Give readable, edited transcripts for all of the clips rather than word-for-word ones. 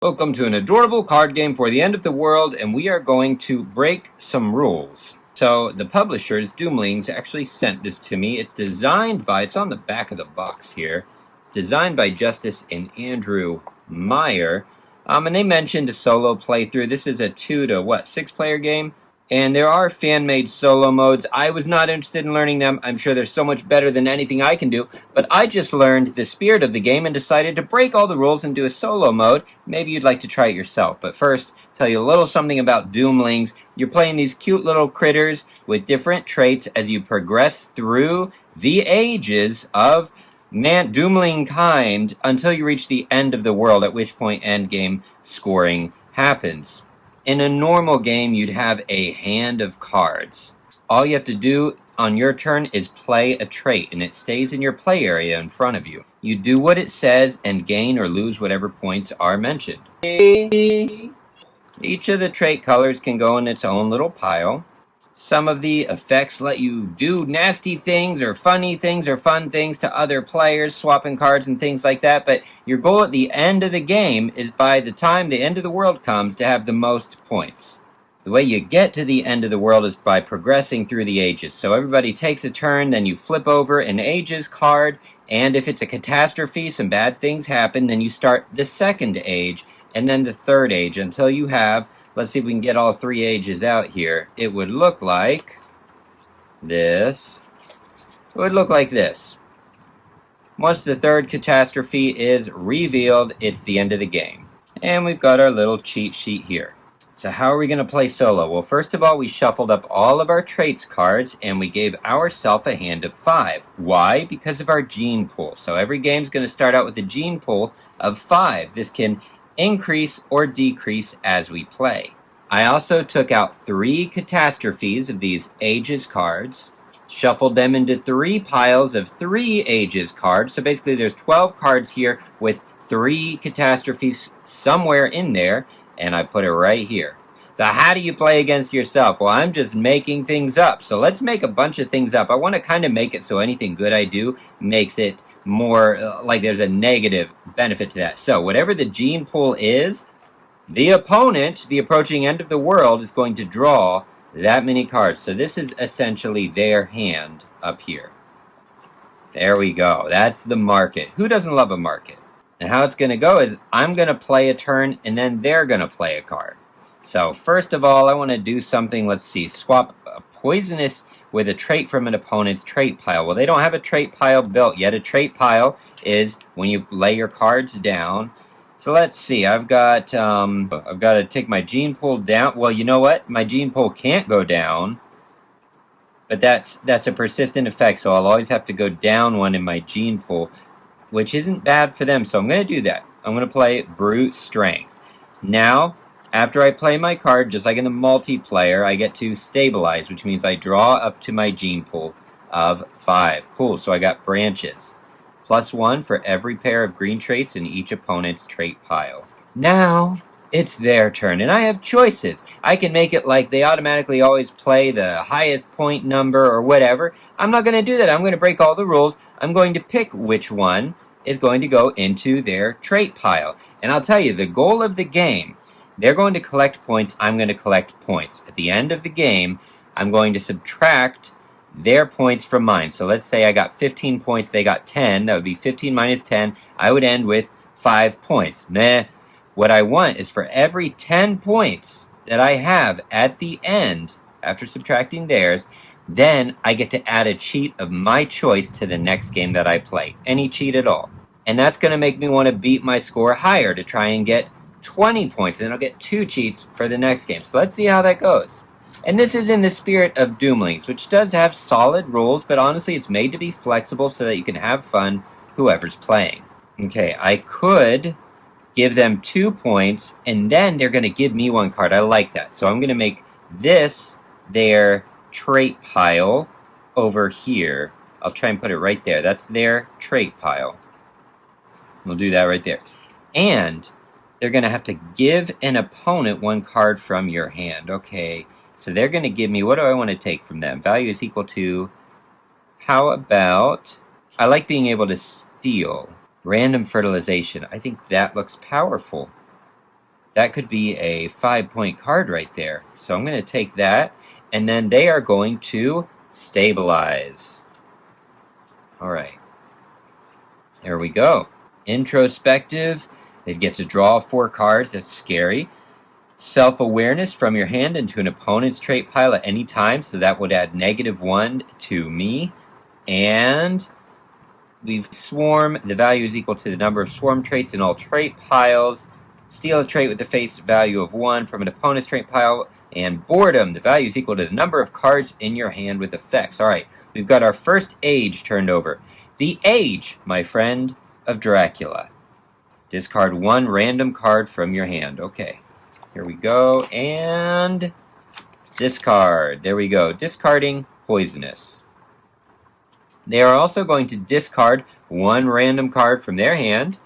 Welcome to an adorable card game for the end of the world, and we are going to break some rules. So the publishers, Doomlings, actually sent this to me. It's on the back of the box here. It's designed by Justice and Andrew Meyer. And they mentioned a solo playthrough. This is a 2 to 6 player game. And there are fan-made solo modes. I was not interested in learning them. I'm sure they're so much better than anything I can do. But I just learned the spirit of the game and decided to break all the rules and do a solo mode. Maybe you'd like to try it yourself. But first, tell you a little something about Doomlings. You're playing these cute little critters with different traits as you progress through the ages of Doomling kind until you reach the end of the world, at which point endgame scoring happens. In a normal game, you'd have a hand of cards. All you have to do on your turn is play a trait, and it stays in your play area in front of you. You do what it says and gain or lose whatever points are mentioned. Each of the trait colors can go in its own little pile. Some of the effects let you do nasty things or funny things or fun things to other players, swapping cards and things like that, but your goal at the end of the game is by the time the end of the world comes to have the most points. The way you get to the end of the world is by progressing through the ages. So everybody takes a turn, then you flip over an ages card, and if it's a catastrophe, some bad things happen, then you start the second age and then the third age until you have, let's see if we can get all three ages out here. It would look like this. It would look like this. Once the third catastrophe is revealed, it's the end of the game. And we've got our little cheat sheet here. So how are we going to play solo? Well, first of all, we shuffled up all of our traits cards, and we gave ourselves a hand of 5. Why? Because of our gene pool. So every game's going to start out with a gene pool of 5. This can increase or decrease as we play. I also took out 3 catastrophes of these ages cards, shuffled them into 3 piles of 3 ages cards. So basically there's 12 cards here with 3 catastrophes somewhere in there, and I put it right here. So how do you play against yourself? Well, I'm just making things up. So let's make a bunch of things up. I want to kind of make it so anything good I do makes it more like there's a negative benefit to that. So whatever the gene pool is, the opponent, the approaching end of the world, is going to draw that many cards. So this is essentially their hand up here. There we go. That's the market. Who doesn't love a market? And how it's going to go is I'm going to play a turn, and then they're going to play a card. So first of all, I want to do something. Let's see. Swap a poisonous with a trait from an opponent's trait pile. Well, they don't have a trait pile built yet. A trait pile is when you lay your cards down. So let's see. I've got to take my gene pool down. Well, you know what? My gene pool can't go down, but that's a persistent effect. So I'll always have to go down one in my gene pool, which isn't bad for them. So I'm going to do that. I'm going to play brute strength. Now, after I play my card, just like in the multiplayer, I get to stabilize, which means I draw up to my gene pool of 5. Cool, so I got branches. +1 for every pair of green traits in each opponent's trait pile. Now, it's their turn, and I have choices. I can make it like they automatically always play the highest point number or whatever. I'm not going to do that. I'm going to break all the rules. I'm going to pick which one is going to go into their trait pile. And I'll tell you, the goal of the game, they're going to collect points, I'm going to collect points. At the end of the game, I'm going to subtract their points from mine. So let's say I got 15 points, they got 10. That would be 15 minus 10. I would end with 5 points. What I want is for every 10 points that I have at the end, after subtracting theirs, then I get to add a cheat of my choice to the next game that I play. Any cheat at all. And that's going to make me want to beat my score higher to try and get 20 points, then I'll get 2 cheats for the next game. So let's see how that goes. And this is in the spirit of Doomlings, which does have solid rules, but honestly it's made to be flexible so that you can have fun whoever's playing. Okay, I could give them 2 points, and then they're going to give me 1 card. I like that. So I'm going to make this their trait pile over here. I'll try and put it right there. That's their trait pile. We'll do that right there. And they're going to have to give an opponent 1 card from your hand. Okay, so they're going to give me, what do I want to take from them? Value is equal to, how about, I like being able to steal. Random fertilization. I think that looks powerful. That could be a 5-point card right there. So I'm going to take that, and then they are going to stabilize. All right. There we go. Introspective. They get to draw 4 cards. That's scary. Self-awareness from your hand into an opponent's trait pile at any time. So that would add -1 to me. And we've swarm. The value is equal to the number of swarm traits in all trait piles. Steal a trait with the face value of 1 from an opponent's trait pile. And boredom. The value is equal to the number of cards in your hand with effects. All right. We've got our first age turned over. The age, my friend, of Dracula. Discard 1 random card from your hand. Okay. Here we go. And discard. There we go. Discarding poisonous. They are also going to discard 1 random card from their hand.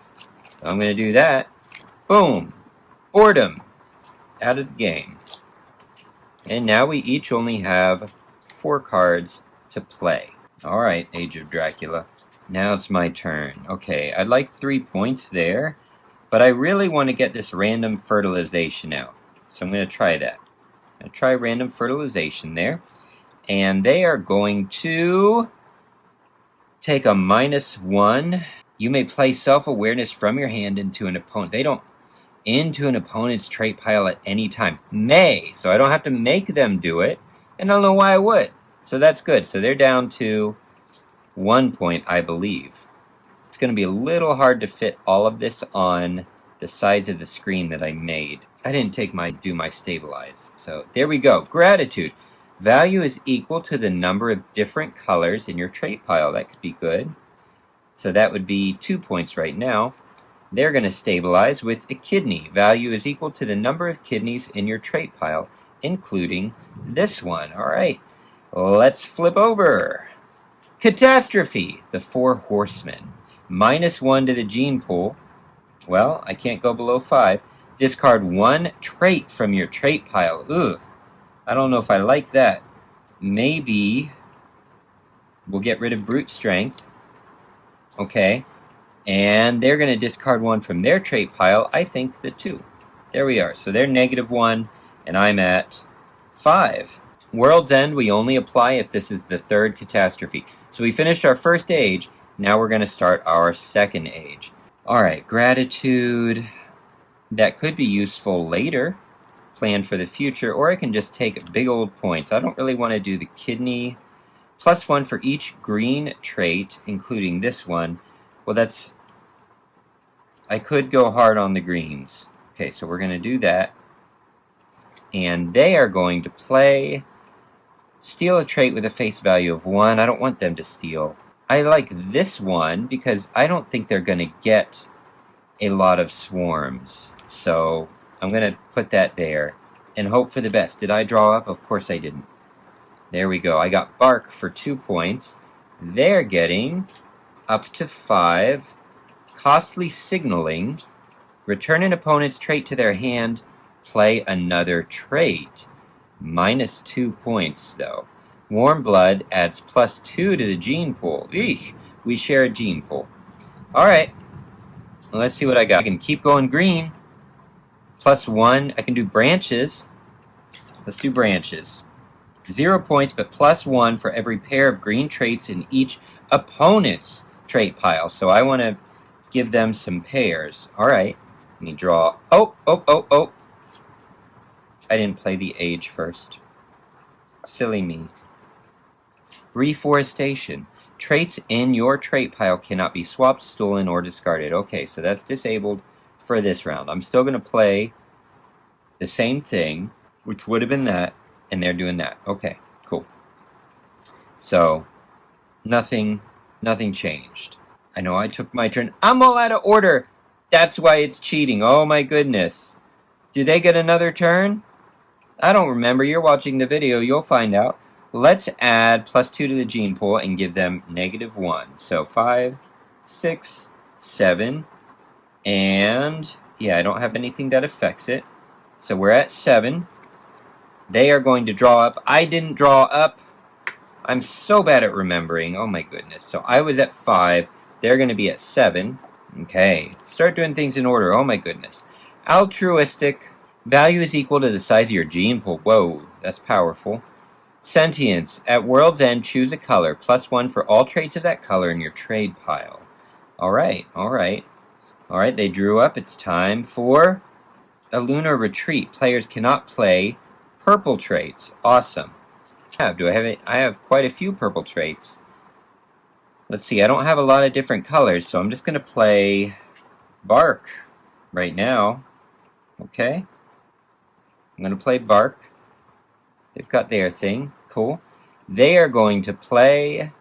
So I'm going to do that. Boom. Boredom. Out of the game. And now we each only have 4 cards to play. Alright, Age of Dracula. Now it's my turn. Okay, I'd like 3 points there. But I really want to get this random fertilization out. So I'm going to try that. I'm going to try random fertilization there. And they are going to take a -1. You may play self-awareness from your hand into an opponent. Into an opponent's trait pile at any time. May. So I don't have to make them do it. And I don't know why I would. So that's good. So they're down to 1 point, I believe. It's going to be a little hard to fit all of this on the size of the screen that I made. I didn't do my stabilize. So there we go. Gratitude. Value is equal to the number of different colors in your trait pile. That could be good. So that would be 2 points right now. They're going to stabilize with a kidney. Value is equal to the number of kidneys in your trait pile, including this one. All right. Let's flip over. Catastrophe. The 4 horsemen. -1 to the gene pool. Well, I can't go below 5. Discard 1 trait from your trait pile. Ugh. I don't know if I like that. Maybe we'll get rid of brute strength. Okay. And they're going to discard 1 from their trait pile. I think the 2. There we are. So they're -1, and I'm at 5. World's End we only apply if this is the 3rd catastrophe. So we finished our first age. Now we're going to start our second age. All right, gratitude. That could be useful later. Plan for the future. Or I can just take big old points. I don't really want to do the kidney. +1 for each green trait, including this one. Well, I could go hard on the greens. Okay, so we're going to do that. And they are going to play steal a trait with a face value of 1. I don't want them to steal. I like this one because I don't think they're going to get a lot of swarms. So I'm going to put that there and hope for the best. Did I draw up? Of course I didn't. There we go. I got bark for 2 points. They're getting up to 5. Costly signaling. Return an opponent's trait to their hand. Play another trait. -2 points, though. Warm blood adds +2 to the gene pool. Eek, we share a gene pool. All right. Let's see what I got. I can keep going green. +1. I can do branches. Let's do branches. 0 points, but +1 for every pair of green traits in each opponent's trait pile. So I want to give them some pairs. All right. Let me draw. Oh. I didn't play the age first. Silly me. Reforestation. Traits in your trait pile cannot be swapped, stolen, or discarded. Okay, so that's disabled for this round. I'm still going to play the same thing, which would have been that, and they're doing that. Okay, cool. So, nothing changed. I know I took my turn. I'm all out of order. That's why it's cheating. Oh my goodness. Do they get another turn? I don't remember. You're watching the video. You'll find out. Let's add +2 to the gene pool and give them -1. So 5, 6, 7. And, yeah, I don't have anything that affects it. So we're at 7. They are going to draw up. I didn't draw up. I'm so bad at remembering. Oh, my goodness. So I was at 5. They're going to be at 7. Okay. Start doing things in order. Oh, my goodness. Altruistic. Value is equal to the size of your gene pool. Whoa, that's powerful. Sentience. At world's end, choose a color. +1 for all traits of that color in your trade pile. Alright, alright. Alright, they drew up. It's time for a lunar retreat. Players cannot play purple traits. Awesome. Do I have it? I have quite a few purple traits. Let's see, I don't have a lot of different colors, so I'm just going to play bark right now. Okay. I'm going to play bark. They've got their thing. Cool. They are going to play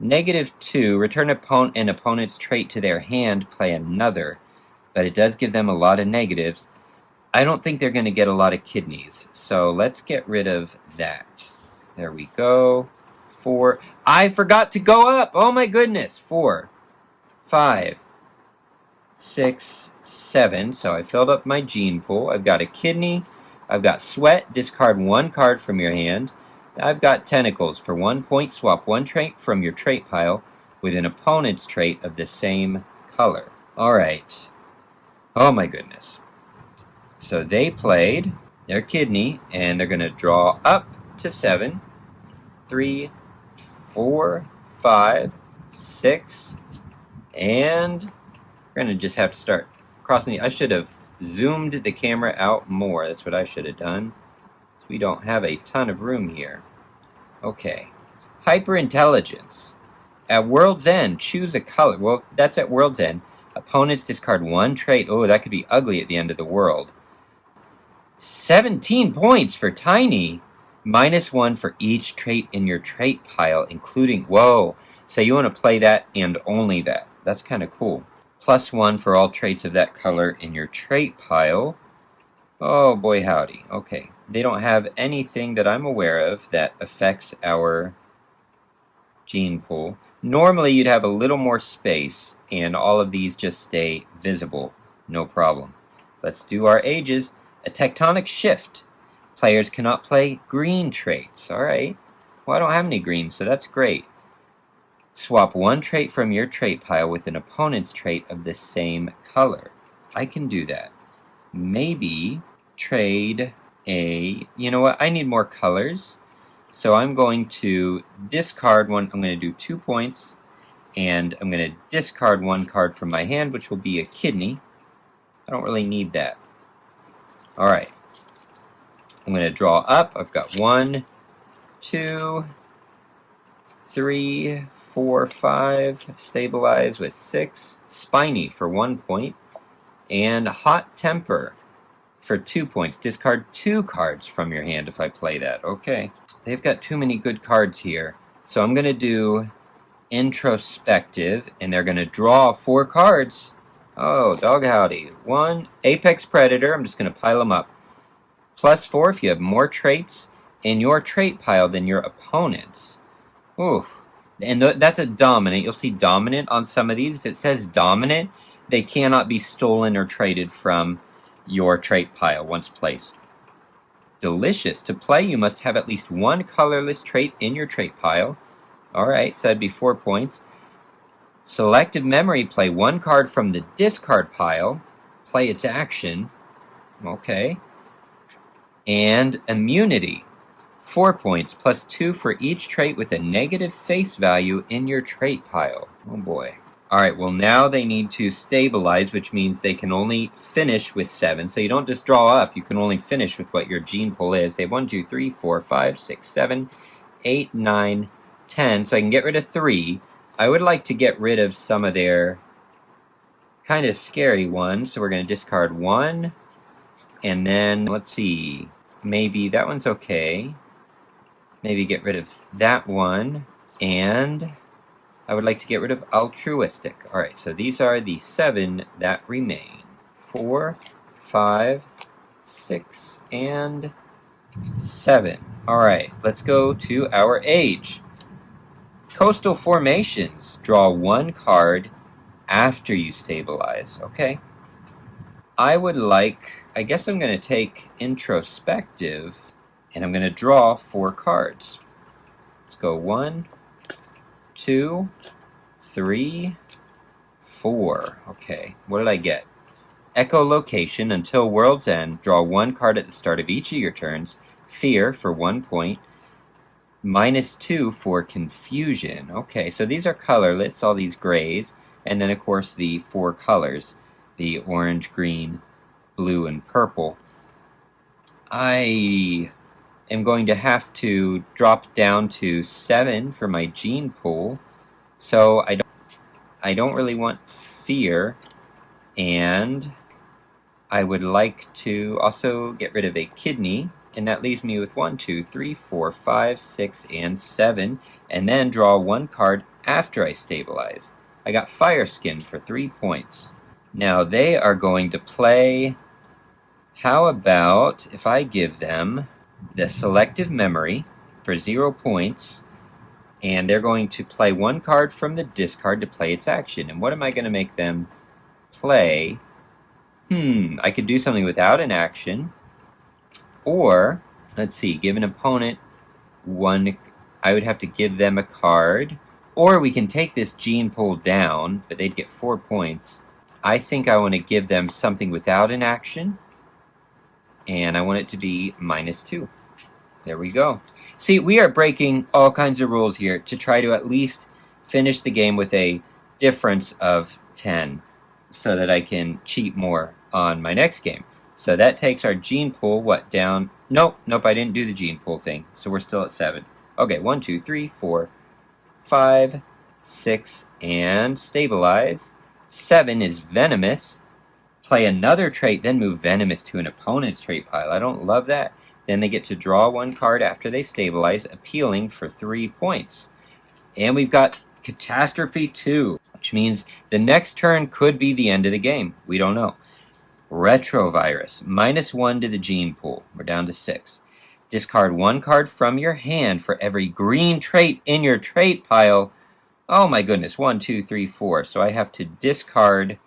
-2. Return an opponent's trait to their hand. Play another. But it does give them a lot of negatives. I don't think they're going to get a lot of kidneys. So let's get rid of that. There we go. 4. I forgot to go up. Oh my goodness. 4, 5, 6, 7. So I filled up my gene pool. I've got a kidney. I've got sweat. Discard 1 card from your hand. I've got tentacles. For 1 point, swap 1 trait from your trait pile with an opponent's trait of the same color. All right. Oh my goodness. So they played their kidney, and they're going to draw up to 7. 3, 4, 5, 6, and we're going to just have to start crossing. I should have zoomed the camera out more. That's what I should have done. We don't have a ton of room here. Okay. Hyperintelligence. At world's end, choose a color. Well, that's at world's end. Opponents discard 1 trait. Oh, that could be ugly at the end of the world. 17 points for Tiny. -1 for each trait in your trait pile, including... Whoa. So you want to play that and only that. That's kind of cool. +1 for all traits of that color in your trait pile. Oh, boy howdy. Okay. They don't have anything that I'm aware of that affects our gene pool. Normally, you'd have a little more space, and all of these just stay visible. No problem. Let's do our ages. A tectonic shift. Players cannot play green traits. All right. Well, I don't have any greens, so that's great. Swap 1 trait from your trait pile with an opponent's trait of the same color. I can do that. Maybe trade a... You know what? I need more colors. So I'm going to discard 1. I'm going to do 2 points. And I'm going to discard 1 card from my hand, which will be a kidney. I don't really need that. All right. I'm going to draw up. I've got 1, 2, 3, 4, 5. Stabilize with 6. Spiny for 1 point. And Hot Temper for 2 points. Discard 2 cards from your hand if I play that. Okay. They've got too many good cards here. So I'm going to do Introspective, and they're going to draw 4 cards. Oh, dog howdy. 1, Apex Predator. I'm just going to pile them up. +4 if you have more traits in your trait pile than your opponents. Oof. And that's a dominant. You'll see dominant on some of these. If it says dominant, they cannot be stolen or traded from your trait pile once placed. Delicious. To play, you must have at least 1 colorless trait in your trait pile. Alright, so that'd be 4 points. Selective memory. Play 1 card from the discard pile. Play its action. Okay. And immunity. 4 points, +2 for each trait with a negative face value in your trait pile. Oh boy. Alright, well now they need to stabilize, which means they can only finish with 7. So you don't just draw up, you can only finish with what your gene pool is. They have 1, 2, 3, 4, 5, 6, 7, 8, 9, 10. So I can get rid of 3. I would like to get rid of some of their kind of scary ones. So we're going to discard 1. And then, let's see, maybe that one's okay. Maybe get rid of that one. And I would like to get rid of altruistic. All right, so these are the 7 that remain. 4, 5, 6, and 7. All right, let's go to our age. Coastal formations. Draw 1 card after you stabilize. Okay. I would like, I guess I'm going to take introspective, and I'm going to draw 4 cards. Let's go 1, 2, 3, 4. Okay, what did I get? Echolocation. Until world's end, draw 1 card at the start of each of your turns. Fear for 1 point. -2 for confusion. Okay, so these are colorless, all these grays, and then of course the 4 colors, the orange, green, blue, and purple. I am going to have to drop down to 7 for my gene pool, so I don't really want fear, and I would like to also get rid of a kidney, and that leaves me with 1, 2, 3, 4, 5, 6, and 7, and then draw 1 card after I stabilize. I got Fire Skin for 3 points. Now they are going to play, how about if I give them the Selective Memory for 0 points, and they're going to play 1 card from the discard to play its action. And what am I going to make them play? I could do something without an action, or, let's see, give an opponent 1, I would have to give them a card, or we can take this gene pool down, but they'd get 4 points. I think I want to give them something without an action, and I want it to be -2. There we go. See, we are breaking all kinds of rules here to try to at least finish the game with a difference of 10 so that I can cheat more on my next game. So that takes our gene pool, down? Nope, I didn't do the gene pool thing, so we're still at 7. Okay, 1, 2, 3, 4, 5, 6, and stabilize. 7 is Venomous. Play another trait, then move Venomous to an opponent's trait pile. I don't love that. Then they get to draw 1 card after they stabilize, appealing for 3 points. And we've got Catastrophe 2, which means the next turn could be the end of the game. We don't know. Retrovirus, -1 to the gene pool. We're down to 6. Discard 1 card from your hand for every green trait in your trait pile. Oh my goodness, 1, 2, 3, 4. So I have to discard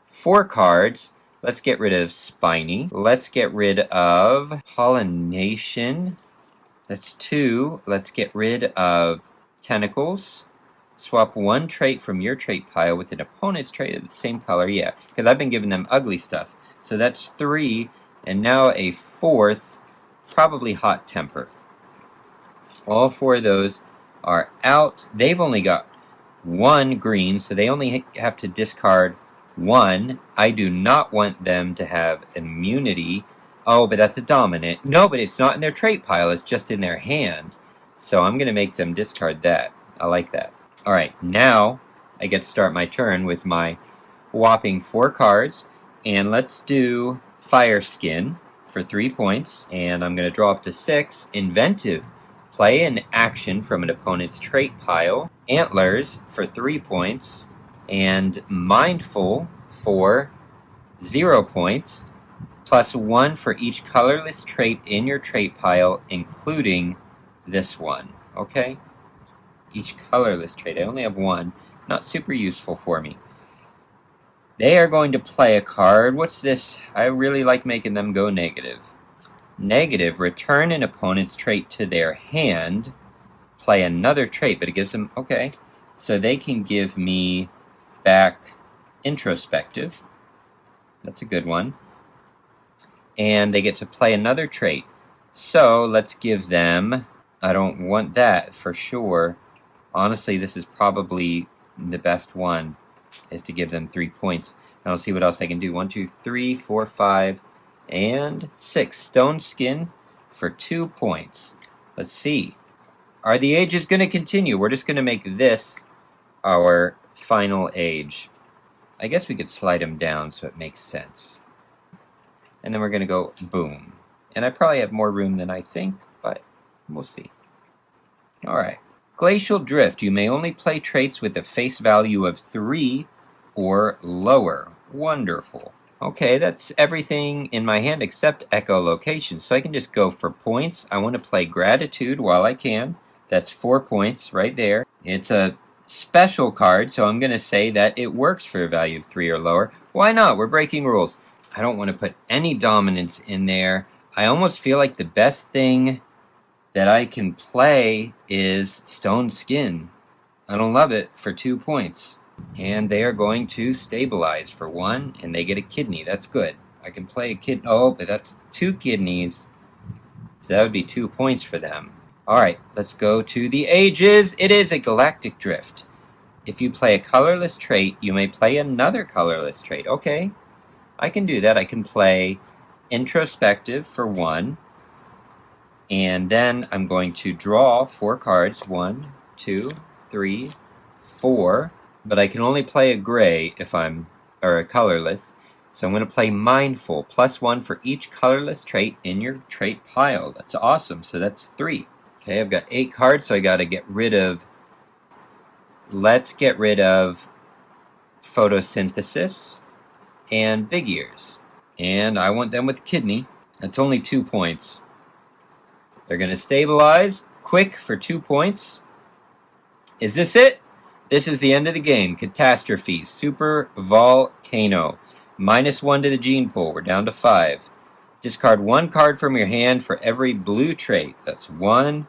4 cards. Let's get rid of Spiny. Let's get rid of Pollination. That's 2. Let's get rid of Tentacles. Swap 1 trait from your trait pile with an opponent's trait of the same color. Yeah, because I've been giving them ugly stuff. So that's 3, and now a 4th, probably Hot Temper. All 4 of those are out. They've only got 1 green, so they only have to discard 1. I do not want them to have immunity. Oh, but that's a dominant. No, but it's not in their trait pile. It's just in their hand. So I'm going to make them discard that. I like that. All right, now I get to start my turn with my whopping 4 cards. And let's do Fire Skin for 3 points. And I'm going to draw up to 6. Inventive. Play an action from an opponent's trait pile. Antlers for 3 points. And Mindful for 0 points. +1 for each colorless trait in your trait pile, including this one. Okay? Each colorless trait. I only have 1. Not super useful for me. They are going to play a card. What's this? I really like making them go negative. Negative, return an opponent's trait to their hand. Play another trait, but it gives them... Okay. So they can give me back Introspective. That's a good one. And they get to play another trait. So let's give them... I don't want that for sure. Honestly, this is probably the best one, is to give them 3 points. And I'll see what else I can do. 1, 2, 3, 4, 5, and 6. Stone Skin for 2 points. Let's see. Are the ages going to continue? We're just going to make this our final age. I guess we could slide them down so it makes sense. And then we're going to go boom. And I probably have more room than I think, but we'll see. All right. Glacial Drift. You may only play traits with a face value of 3 or lower. Wonderful. Okay, that's everything in my hand except echolocation. So I can just go for points. I want to play Gratitude while I can. That's 4 points right there. It's a special card, so I'm going to say that it works for a value of 3 or lower. Why not? We're breaking rules. I don't want to put any dominance in there. I almost feel like the best thing that I can play is Stone Skin. I don't love it for 2 points. And they are going to stabilize for 1, and they get a kidney. That's good. I can play a kidney. Oh, but that's 2 kidneys. So that would be 2 points for them. Alright, let's go to the ages. It is a galactic drift. If you play a colorless trait, you may play another colorless trait. Okay, I can do that. I can play introspective for 1. And then I'm going to draw 4 cards. 1, 2, 3, 4. But I can only play a gray or a colorless. So I'm going to play mindful. +1 for each colorless trait in your trait pile. That's awesome. So that's 3. Okay, I've got 8 cards, so I got to get rid of... Let's get rid of photosynthesis and big ears. And I want them with kidney. That's only 2 points. They're going to stabilize quick for 2 points. Is this it? This is the end of the game. Catastrophe. Super Volcano. -1 to the gene pool. We're down to 5. Discard 1 card from your hand for every blue trait. That's 1.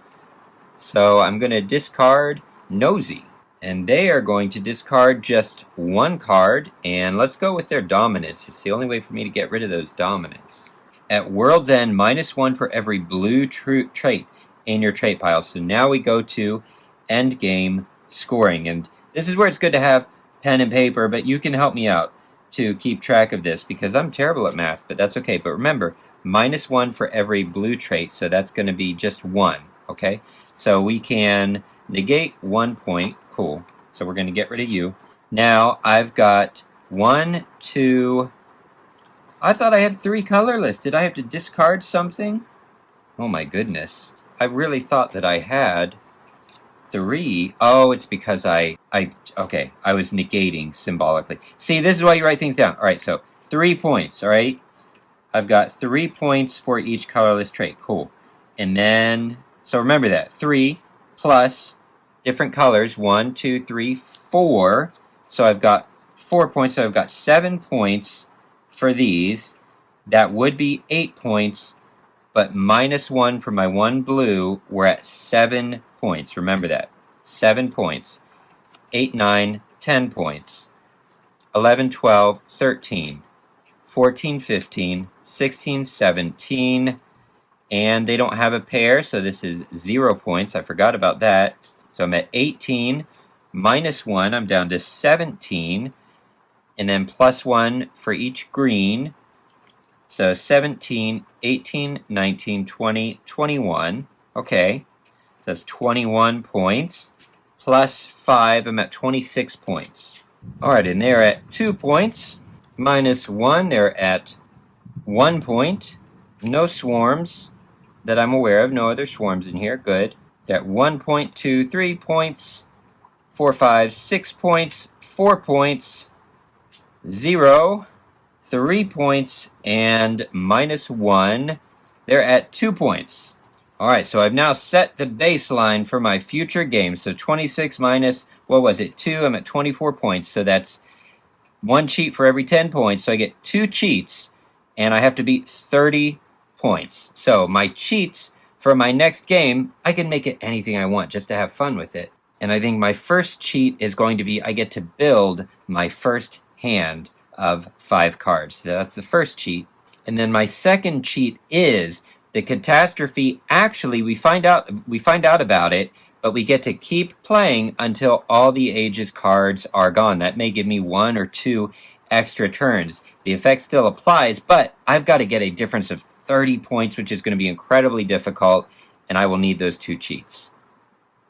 So I'm going to discard Nosy. And they are going to discard just 1 card. And let's go with their dominance. It's the only way for me to get rid of those dominants. At World's End, -1 for every blue trait in your trait pile. So now we go to end game scoring. And this is where it's good to have pen and paper, but you can help me out to keep track of this because I'm terrible at math, but that's okay. But remember, -1 for every blue trait, so that's going to be just 1, okay? So we can negate 1 point. Cool. So we're going to get rid of you. Now I've got 1, 2... I thought I had 3 colorless. Did I have to discard something? Oh my goodness. I really thought that I had 3. Oh, it's because okay, I was negating symbolically. See, this is why you write things down. All right, so 3 points, all right? I've got 3 points for each colorless trait. Cool. And then, so remember that. 3 plus different colors. 1, 2, 3, 4. So I've got 4 points. So I've got 7 points for these. That would be 8 points, but -1 for my 1 blue, we're at 7 points. Remember that. 7 points. 8, 9, 10 points. 11, 12, 13, 14, 15, 16, 17, and they don't have a pair, so this is 0 points. I forgot about that. So I'm at 18, -1, I'm down to 17, and then +1 for each green. So 17, 18, 19, 20, 21. Okay, that's 21 points. +5, I'm at 26 points. All right, and they're at 2 points. -1, they're at 1 point. No swarms that I'm aware of. No other swarms in here. Good. They're at 1 point, 2, 3 points. 4, 5, 6 points. 4 points. 0, 3 points, and -1. They're at 2 points. All right, so I've now set the baseline for my future games. So 26 minus, what was it, 2? I'm at 24 points. So that's 1 cheat for every 10 points. So I get 2 cheats, and I have to beat 30 points. So my cheats for my next game, I can make it anything I want just to have fun with it. And I think my first cheat is going to be I get to build my first hand of 5 cards. So that's the first cheat. And then my second cheat is the catastrophe. Actually, we find out about it, but we get to keep playing until all the ages cards are gone. That may give me 1 or 2 extra turns. The effect still applies, but I've got to get a difference of 30 points, which is going to be incredibly difficult, and I will need those 2 cheats.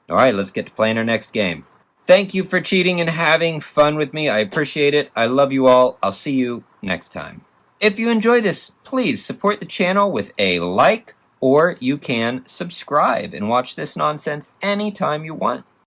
All right, let's get to playing our next game. Thank you for cheating and having fun with me. I appreciate it. I love you all. I'll see you next time. If you enjoy this, please support the channel with a like, or you can subscribe and watch this nonsense anytime you want.